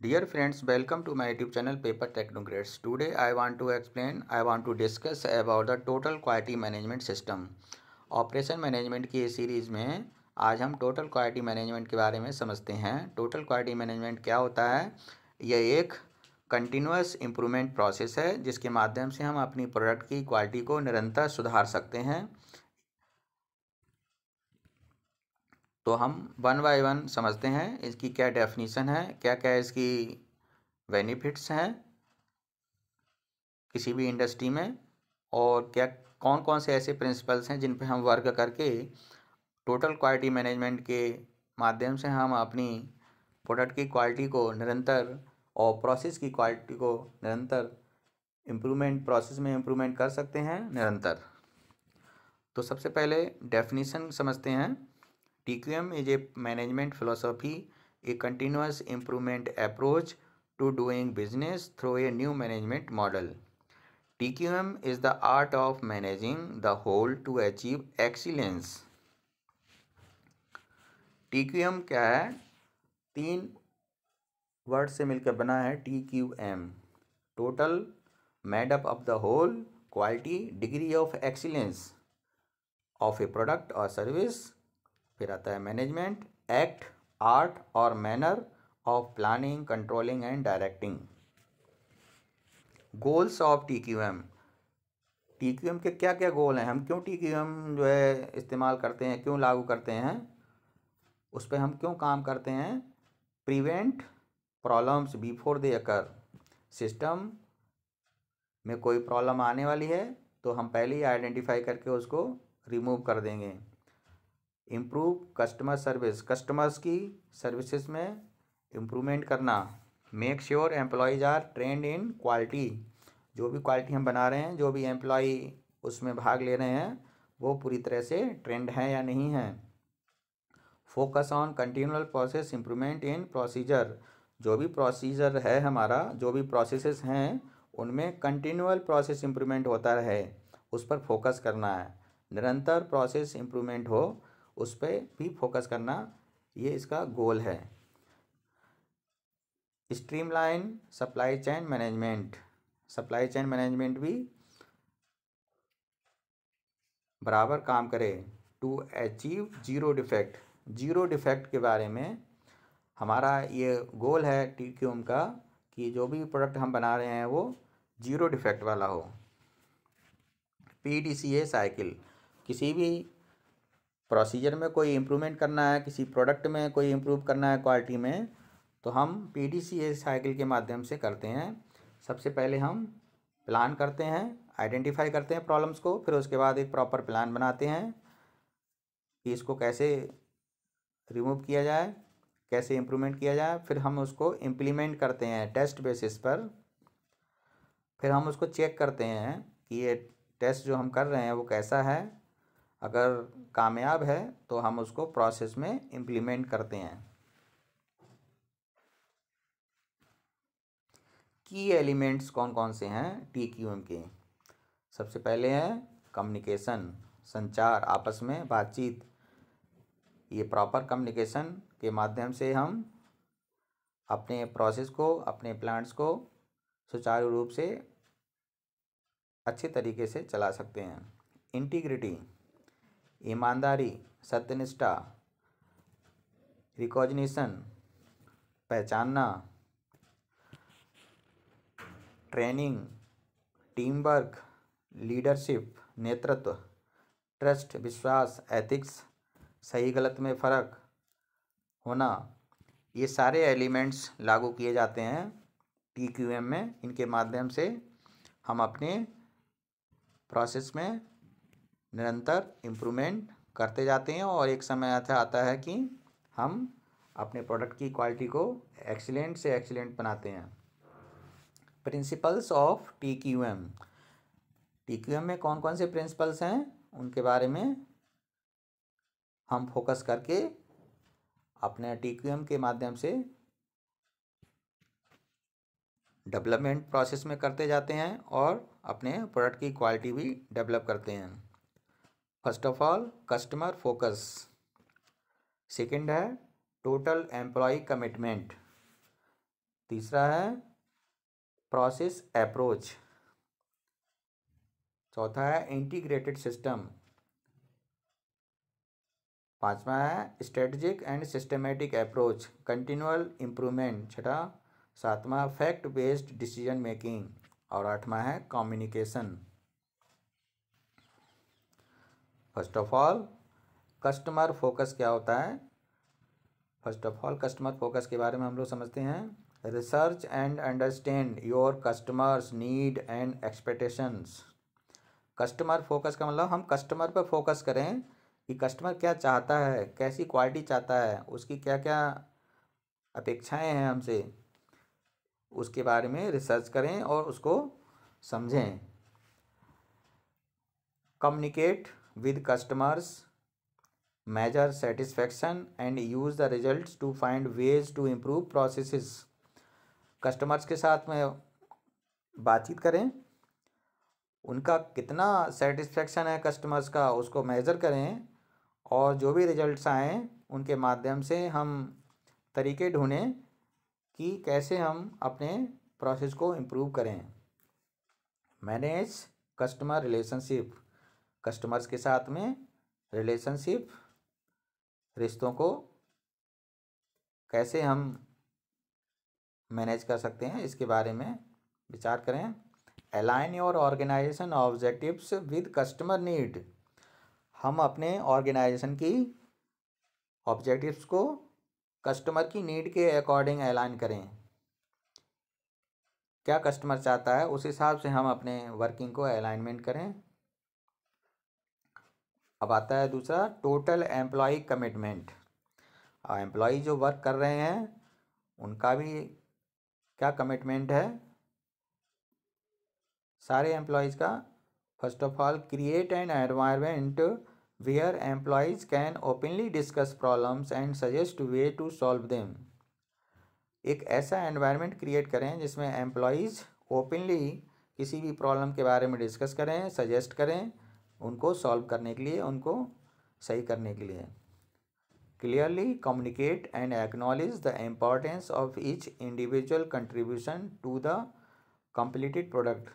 Dear friends, welcome to my YouTube channel Paper Technocrats. Today I want to discuss about the total quality management system. Operation management की इस series में आज हम total quality management के बारे में समझते हैं। टोटल क्वालिटी मैनेजमेंट क्या होता है? यह एक कंटिन्यूअस इम्प्रूवमेंट प्रोसेस है जिसके माध्यम से हम अपनी प्रोडक्ट की क्वालिटी को निरंतर सुधार सकते हैं। तो हम वन बाय वन समझते हैं इसकी क्या डेफिनीशन है, क्या क्या इसकी बेनिफिट्स हैं किसी भी इंडस्ट्री में, और क्या कौन कौन से ऐसे प्रिंसिपल्स हैं जिन पे हम वर्क करके टोटल क्वालिटी मैनेजमेंट के माध्यम से हम अपनी प्रोडक्ट की क्वालिटी को निरंतर और प्रोसेस की क्वालिटी को निरंतर प्रोसेस में इम्प्रूवमेंट कर सकते हैं निरंतर। तो सबसे पहले डेफिनीशन समझते हैं। TQM is a management philosophy, a continuous improvement approach to doing business through a new management model. TQM is the art of managing the whole to achieve excellence. TQM क्या है? 3 वर्ड से मिलकर बना है TQM। Total, made up of the whole, quality, degree of excellence of a product और service. फिर आता है मैनेजमेंट, एक्ट, आर्ट और manner of planning, controlling and directing. Goals of TQM के क्या क्या गोल हैं, हम क्यों TQM जो है इस्तेमाल करते हैं, क्यों लागू करते हैं, उस पर हम क्यों काम करते हैं। Prevent problems before they occur. System में कोई प्रॉब्लम आने वाली है तो हम पहले ही आइडेंटिफाई करके उसको रिमूव कर देंगे। इम्प्रूव कस्टमर सर्विस, कस्टमर्स की सर्विसेज में इम्प्रूवमेंट करना। Make sure employees are trained in quality, जो भी क्वालिटी हम बना रहे हैं, जो भी एम्प्लॉय उसमें भाग ले रहे हैं वो पूरी तरह से ट्रेंड हैं या नहीं हैं। Focus on continual process improvement in procedure, जो भी प्रोसीजर है हमारा, जो भी प्रोसेसेस हैं उनमें कंटिन्यूअल प्रोसेस इम्प्रूवमेंट होता रहे, उस पर फोकस करना है। निरंतर प्रोसेस इम्प्रूवमेंट हो, उस पर भी फोकस करना, ये इसका गोल है। Streamline supply chain management, supply chain management भी बराबर काम करे। To achieve zero defect, zero defect के बारे में हमारा ये गोल है TQM का कि जो भी प्रोडक्ट हम बना रहे हैं वो जीरो डिफेक्ट वाला हो। PDCA साइकिल, किसी भी प्रोसीजर में कोई इम्प्रूवमेंट करना है, किसी प्रोडक्ट में कोई इम्प्रूव करना है क्वालिटी में, तो हम PDCA साइकिल के माध्यम से करते हैं। सबसे पहले हम प्लान करते हैं, आइडेंटिफाई करते हैं प्रॉब्लम्स को, फिर उसके बाद एक प्रॉपर प्लान बनाते हैं कि इसको कैसे रिमूव किया जाए, कैसे इम्प्रूवमेंट किया जाए। फिर हम उसको इम्प्लीमेंट करते हैं टेस्ट बेसिस पर। फिर हम उसको चेक करते हैं कि ये टेस्ट जो हम कर रहे हैं वो कैसा है। अगर कामयाब है तो हम उसको प्रोसेस में इम्प्लीमेंट करते हैं। की एलिमेंट्स कौन कौन से हैं TQM के? सबसे पहले है कम्युनिकेशन, संचार, आपस में बातचीत। ये प्रॉपर कम्युनिकेशन के माध्यम से हम अपने प्रोसेस को, अपने प्लांट्स को सुचारू रूप से अच्छे तरीके से चला सकते हैं। इंटीग्रिटी, ईमानदारी, सत्यनिष्ठा, रिकॉग्निशन, पहचानना, ट्रेनिंग, टीम वर्क, लीडरशिप, नेतृत्व, ट्रस्ट, विश्वास, एथिक्स, सही गलत में फ़र्क होना, ये सारे एलिमेंट्स लागू किए जाते हैं TQM में। इनके माध्यम से हम अपने प्रोसेस में निरंतर इम्प्रूवमेंट करते जाते हैं और एक समय ऐसा आता है कि हम अपने प्रोडक्ट की क्वालिटी को एक्सीलेंट से एक्सीलेंट बनाते हैं। प्रिंसिपल्स ऑफ TQM, TQM में कौन कौन से प्रिंसिपल्स हैं उनके बारे में हम फोकस करके अपने TQM के माध्यम से डेवलपमेंट प्रोसेस में करते जाते हैं और अपने प्रोडक्ट की क्वालिटी भी डेवलप करते हैं। First of all customer focus, second है टोटल एम्प्लॉय कमिटमेंट, तीसरा है प्रोसेस अप्रोच। चौथा है इंटीग्रेटेड सिस्टम। पांचवा है strategic and systematic approach, continual improvement. छठा, सातवां फैक्ट बेस्ड डिसीजन मेकिंग, और आठवां है communication. First of all customer focus क्या होता है? First of all customer focus के बारे में हम लोग समझते हैं। Research and understand your customers need and expectations. Customer focus का मतलब हम कस्टमर पर फोकस करें कि कस्टमर क्या चाहता है, कैसी क्वालिटी चाहता है, उसकी क्या क्या अपेक्षाएं हैं हमसे, उसके बारे में रिसर्च करें और उसको समझें। Communicate with customers, measure satisfaction and use the results to find ways to improve processes। Customers के साथ में बातचीत करें, उनका कितना सेटिस्फेक्शन है कस्टमर्स का उसको मेज़र करें, और जो भी रिजल्ट्स आएँ उनके माध्यम से हम तरीके ढूंढें कि कैसे हम अपने प्रोसेस को इम्प्रूव करें। मैनेज कस्टमर रिलेशनशिप, कस्टमर्स के साथ में रिलेशनशिप, रिश्तों को कैसे हम मैनेज कर सकते हैं इसके बारे में विचार करें। Align your organisation objectives with customer need, हम अपने ऑर्गेनाइजेशन की ऑब्जेक्टिव्स को कस्टमर की नीड के अकॉर्डिंग अलाइन करें। क्या कस्टमर चाहता है उस हिसाब से हम अपने वर्किंग को अलाइनमेंट करें। अब आता है दूसरा, टोटल एम्प्लॉय कमिटमेंट। एम्प्लॉय जो वर्क कर रहे हैं उनका भी क्या कमिटमेंट है सारे एम्प्लॉयज़ का। First of all create an environment where employees can openly discuss problems and suggest way to solve them. एक ऐसा एनवायरनमेंट क्रिएट करें जिसमें एम्प्लॉयज़ ओपनली किसी भी प्रॉब्लम के बारे में डिस्कस करें, सजेस्ट करें उनको सॉल्व करने के लिए, उनको सही करने के लिए। Clearly communicate and acknowledge the importance of each individual contribution to the completed product.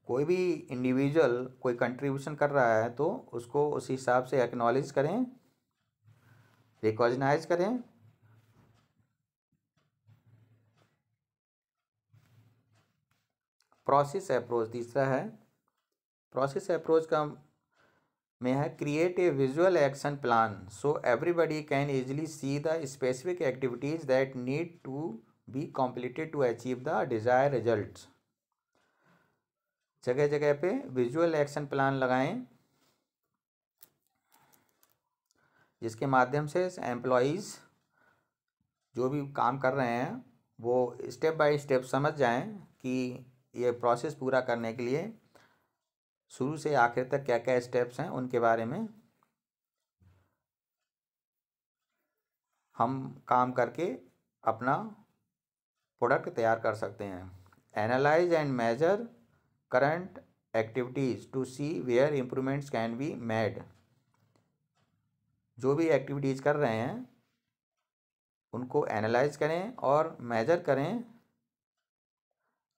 कोई भी इंडिविजुअल कोई कंट्रीब्यूशन कर रहा है तो उसको उस हिसाब से एक्नॉलेज करें, रिकॉग्नाइज करें। प्रोसेस अप्रोच तीसरा है। प्रोसेस अप्रोच का में है create a visual action plan so everybody can easily see the specific activities that need to be completed to achieve the desire results. जगह जगह पे विजुअल एक्शन प्लान लगाएं जिसके माध्यम से एम्प्लॉयज़ जो भी काम कर रहे हैं वो स्टेप बाय स्टेप समझ जाएं कि ये प्रोसेस पूरा करने के लिए शुरू से आखिर तक क्या क्या स्टेप्स हैं उनके बारे में हम काम करके अपना प्रोडक्ट तैयार कर सकते हैं। Analyse and measure current activities to see where improvements can be made. जो भी एक्टिविटीज़ कर रहे हैं उनको एनालाइज करें और मेजर करें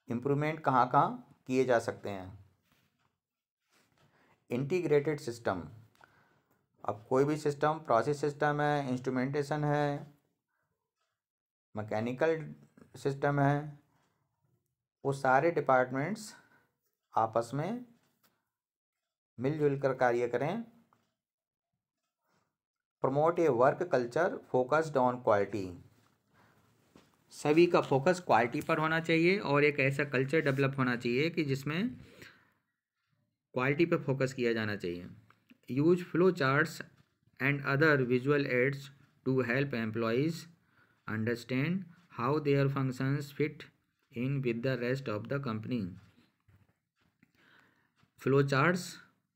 इम्प्रूवमेंट कहाँ कहाँ किए जा सकते हैं। इंटीग्रेटेड सिस्टम, अब कोई भी सिस्टम, प्रोसेस सिस्टम है, इंस्ट्रूमेंटेशन है, मैकेनिकल सिस्टम है, वो सारे डिपार्टमेंट्स आपस में मिलजुल कर कार्य करें। Promote A work culture focused on quality, सभी का फोकस क्वालिटी पर होना चाहिए और एक ऐसा कल्चर डेवलप होना चाहिए कि जिसमें क्वालिटी पर फोकस किया जाना चाहिए। Use flow charts and other visual aids to help employees understand how their functions fit in with the rest of the company. Flow charts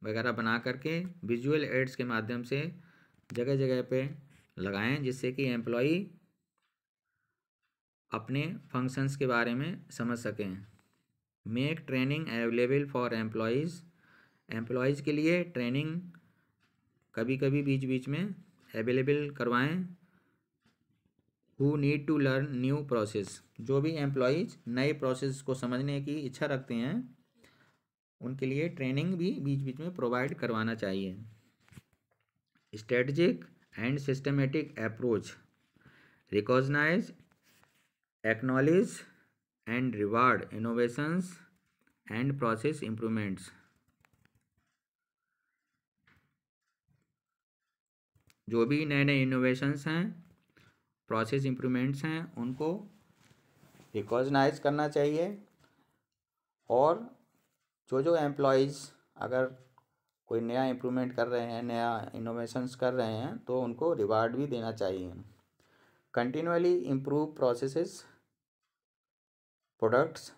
वगैरह बना करके विजुअल एड्स के माध्यम से जगह जगह पे लगाएं जिससे कि एम्प्लॉई अपने फंक्शंस के बारे में समझ सकें। Make training available for employees, employees के लिए ट्रेनिंग कभी कभी बीच बीच में अवेलेबल करवाएं who need to learn new process, जो भी एम्प्लॉयज़ नए प्रोसेस को समझने की इच्छा रखते हैं उनके लिए ट्रेनिंग भी बीच बीच में प्रोवाइड करवाना चाहिए। Strategic and systematic approach, recognise, acknowledge and reward innovations and process improvements. जो भी नए नए इनोवेशंस हैं, प्रोसेस इम्प्रूवमेंट्स हैं, उनको रिकॉग्नाइज करना चाहिए और जो एम्प्लॉयज़ अगर कोई नया इम्प्रूवमेंट कर रहे हैं, नया इनोवेशंस कर रहे हैं, तो उनको रिवार्ड भी देना चाहिए। Continuously improve processes, products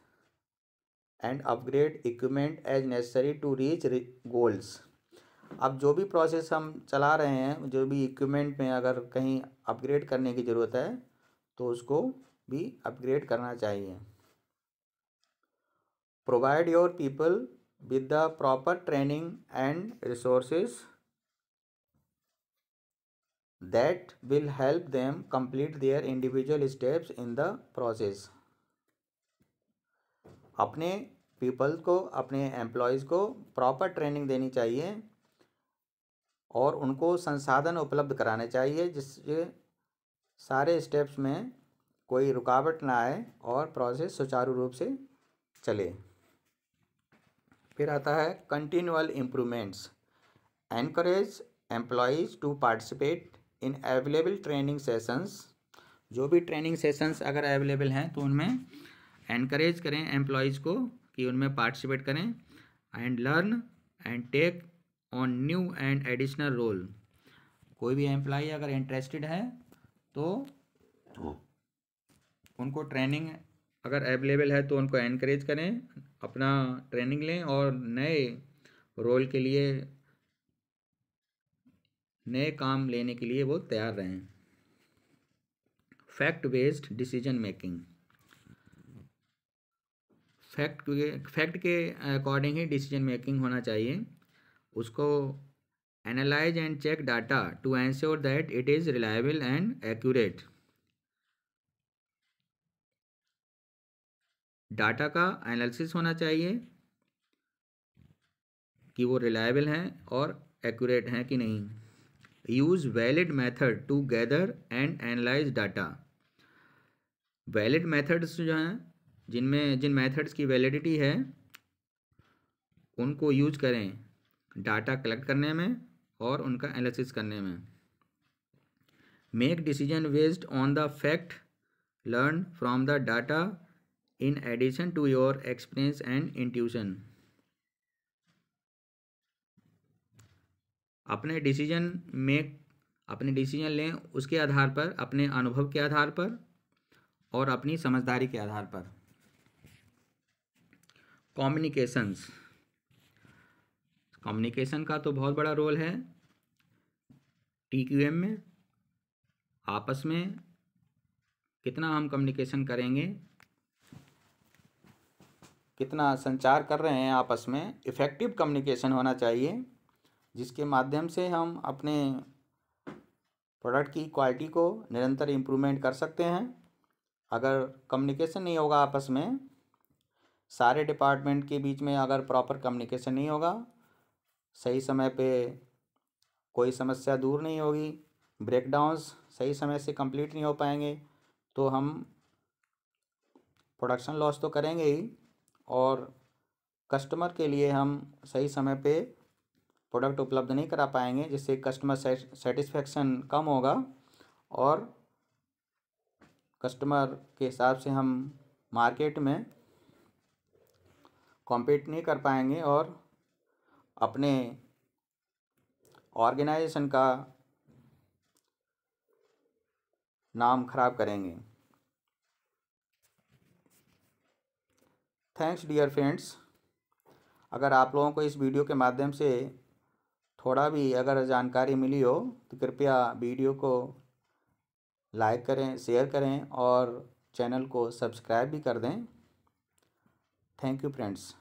and upgrade equipment as necessary to reach goals. अब जो भी प्रोसेस हम चला रहे हैं, जो भी इक्विपमेंट में अगर कहीं अपग्रेड करने की ज़रूरत है तो उसको भी अपग्रेड करना चाहिए। Provide your people with the proper training and resources that will help them complete their individual steps in the process. अपने पीपल को, अपने एम्प्लॉयज़ को प्रॉपर ट्रेनिंग देनी चाहिए और उनको संसाधन उपलब्ध कराने चाहिए जिससे सारे स्टेप्स में कोई रुकावट ना आए और प्रोसेस सुचारू रूप से चले। फिर आता है continual improvements, encourage employees to participate in available training sessions. जो भी ट्रेनिंग सेशंस अगर अवेलेबल हैं तो उनमें एनकरेज करें एम्प्लॉयज़ को कि उनमें पार्टिसिपेट करें। And learn and take on new and additional role. कोई भी एम्प्लॉय अगर इंटरेस्टेड है तो उनको ट्रेनिंग अगर अवेलेबल है तो उनको एनकरेज करें, अपना ट्रेनिंग लें और नए रोल के लिए, नए काम लेने के लिए वो तैयार रहें। Fact based decision making, fact के अकॉर्डिंग ही डिसीजन मेकिंग होना चाहिए। उसको analyse and check data to ensure that it is reliable and accurate. Data का एनालिसिस होना चाहिए कि वो रिलायबल हैं और एक्यूरेट हैं कि नहीं। Use valid method to gather and analyse data. Valid methods जो हैं, जिन मेथड्स की वैलिडिटी है उनको यूज करें डाटा कलेक्ट करने में और उनका एनालिसिस करने में। Make decision based on the fact learn from the data in addition to your experience and intuition. अपने डिसीजन लें उसके आधार पर, अपने अनुभव के आधार पर और अपनी समझदारी के आधार पर। कम्युनिकेशन का तो बहुत बड़ा रोल है TQM में। आपस में कितना हम कम्युनिकेशन करेंगे, कितना संचार कर रहे हैं आपस में, इफ़ेक्टिव कम्युनिकेशन होना चाहिए जिसके माध्यम से हम अपने प्रोडक्ट की क्वालिटी को निरंतर इम्प्रूवमेंट कर सकते हैं। अगर कम्युनिकेशन नहीं होगा आपस में, सारे डिपार्टमेंट के बीच में अगर प्रॉपर कम्युनिकेशन नहीं होगा, सही समय पे कोई समस्या दूर नहीं होगी, ब्रेकडाउन्स सही समय से कंप्लीट नहीं हो पाएंगे, तो हम प्रोडक्शन लॉस तो करेंगे ही और कस्टमर के लिए हम सही समय पे प्रोडक्ट उपलब्ध नहीं करा पाएंगे, जिससे कस्टमर सेटिस्फेक्शन कम होगा और कस्टमर के हिसाब से हम मार्केट में कॉम्पीट नहीं कर पाएंगे और अपने ऑर्गेनाइजेशन का नाम खराब करेंगे। Thanks dear friends. अगर आप लोगों को इस वीडियो के माध्यम से थोड़ा भी अगर जानकारी मिली हो तो कृपया वीडियो को लाइक करें, शेयर करें और चैनल को सब्सक्राइब भी कर दें। Thank you friends.